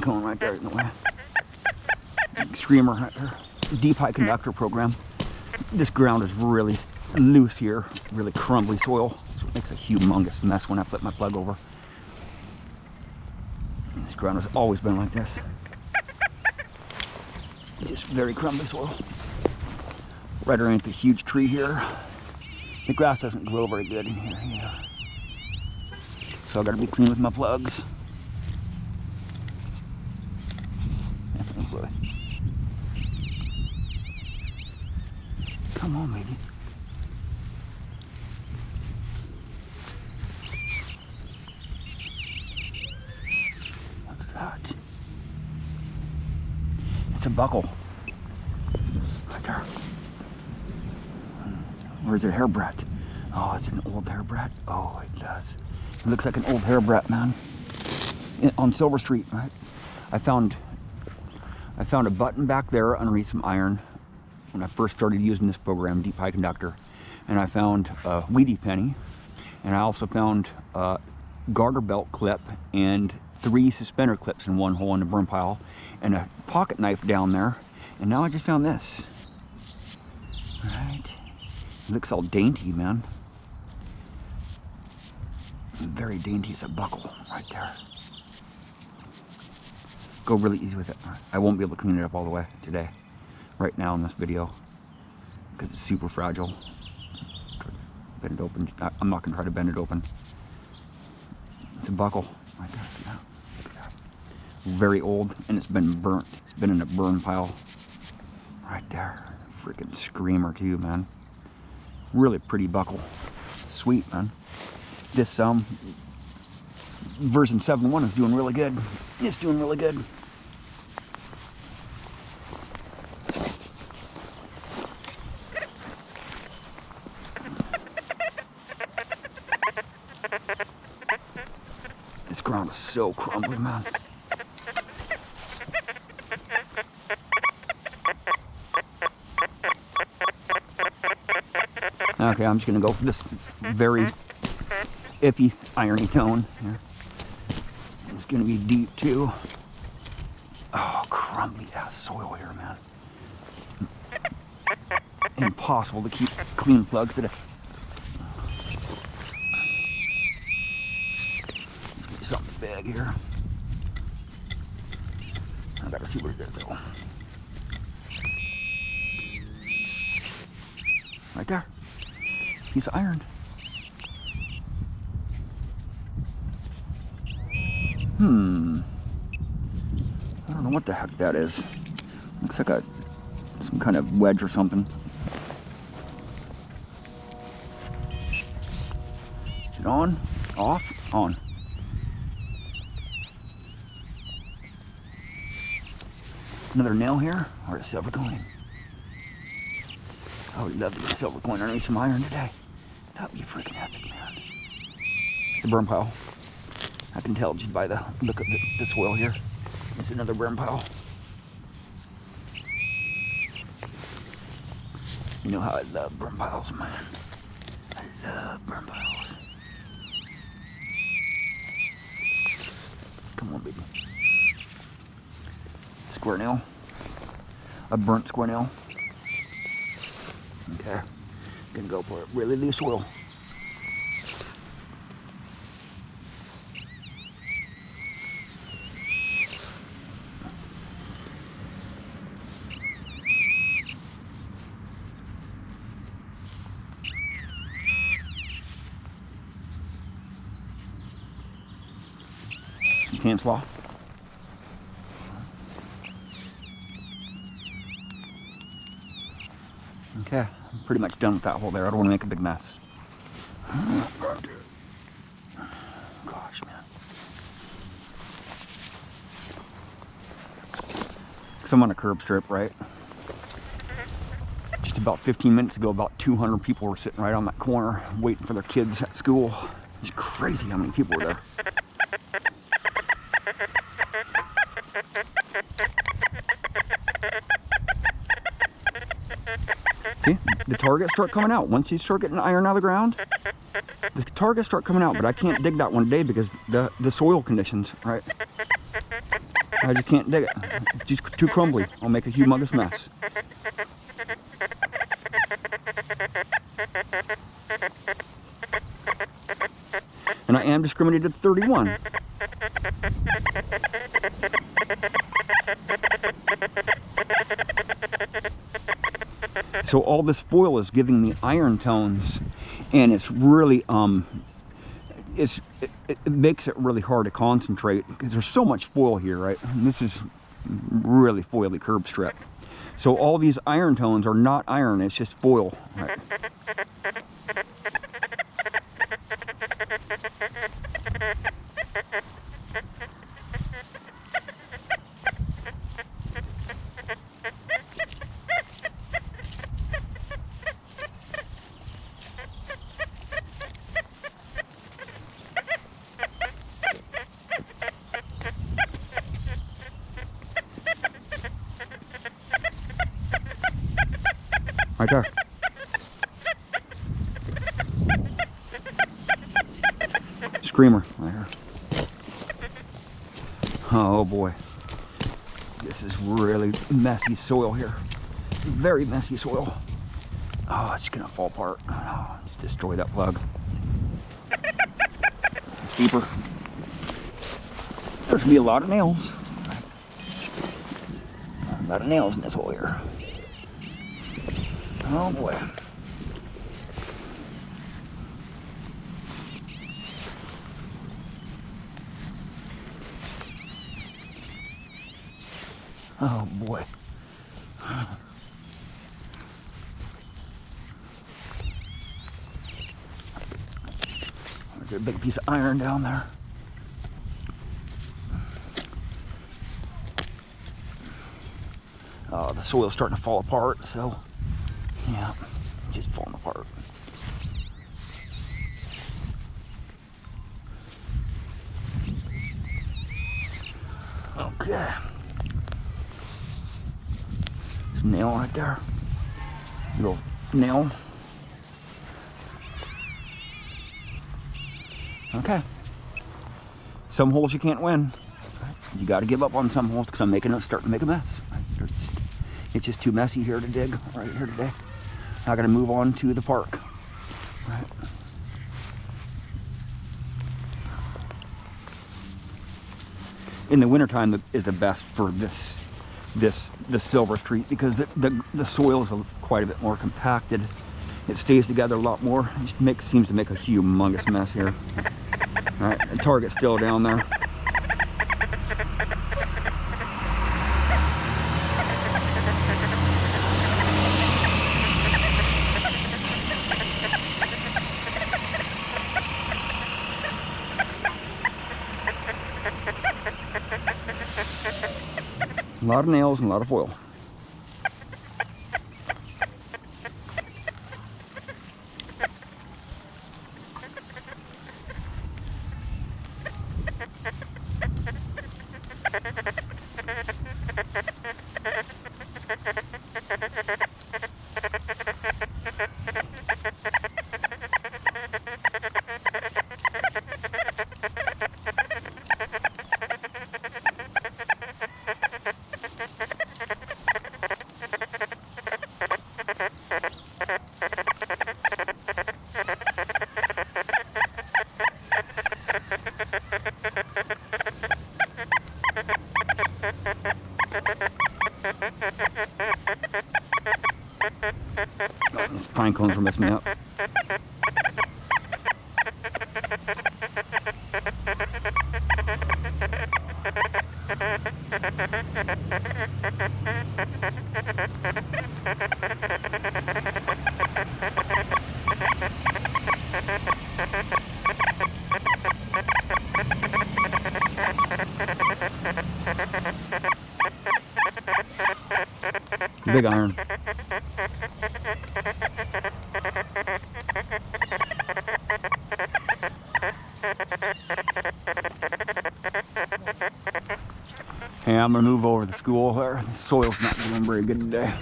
cone right there in the way. Screamer right there. Deep high conductor program. This ground is really loose here, really crumbly soil. So it makes a humongous mess when I flip my plug over. This ground has always been like this. Just very crumbly soil. Right underneath the huge tree here. The grass doesn't grow very good in here. Yeah. So I gotta be clean with my plugs. Come on, baby. What's that? It's a buckle. Right there. Where's your hairbrat? Oh, it's an old hairbrat. Oh, it does. It looks like an old hairbrat, man. On Silver Street, right? I found a button back there underneath some iron when I first started using this program, Deep High Conductor. And I found a weedy penny. And I also found a garter belt clip and 3 suspender clips in one hole in the burn pile. And a pocket knife down there. And now I just found this. Right. It looks all dainty, man. Very dainty. It's a buckle right there. Go really easy with it. I won't be able to clean it up all the way today, right now in this video, because it's super fragile. Bend it open. I'm not going to try to bend it open. It's a buckle right there. Yeah. Look at that. Very old, and it's been burnt. It's been in a burn pile right there. Freaking screamer too, man. Really pretty buckle. Sweet, man. This version 7.1 is doing really good. It's doing really good. This ground is so crumbly, man. Okay, I'm just gonna go for this very iffy irony tone here. It's gonna be deep too. Oh, crumbly ass soil here, man. Impossible to keep clean plugs today. Let's get something big here. I gotta see what it is though. Right there. Piece of iron. I don't know what the heck that is. Looks like some kind of wedge or something. Is it on? Off? On. Another nail here, or a silver coin. I would love to get a silver coin underneath some iron today. That would be freaking epic, man. It's a burn pile. I can tell just by the look of the soil here. It's another burn pile. You know how I love burn piles, man. I love burn piles. Come on, baby. Square nail. A burnt square nail. Okay. Gonna go for it. Really loose soil. Cancel off. Okay, I'm pretty much done with that hole there. I don't want to make a big mess. Gosh, man. Because I'm on a curb strip, right? Just about 15 minutes ago, about 200 people were sitting right on that corner waiting for their kids at school. It's crazy how many people were there. See, the targets start coming out. Once you start getting iron out of the ground, the targets start coming out, but I can't dig that one today because the soil conditions, right? I just can't dig it. It's just too crumbly. I'll make a humongous mess. And I am discriminated 31. So all this foil is giving me iron tones, and it's really it makes it really hard to concentrate because there's so much foil here, right? And this is really foily curb strip. So all these iron tones are not iron, it's just foil, right? Right there. Screamer right here. Oh boy. This is really messy soil here. Very messy soil. Oh, it's gonna fall apart. Oh, just destroy that plug. It's deeper. There's gonna be a lot of nails. A lot of nails in this hole here. Oh boy. Oh boy. There's a big piece of iron down there. Oh, the soil's starting to fall apart, so yeah, just falling apart. Okay. Some nail right there. Little nail. Okay. Some holes you can't win. You got to give up on some holes because I'm starting to make a mess. It's just too messy here to dig right here today. I got to move on to the park. Right. In the wintertime is the best for this Silver Street because the soil is quite a bit more compacted. It stays together a lot more. It seems to make a humongous mess here. All right, the target's still down there. A lot of nails and a lot of foil. These pine cones are messing me up. Big iron. Hey, I'm gonna move over to the school there. The soil's not doing very good today.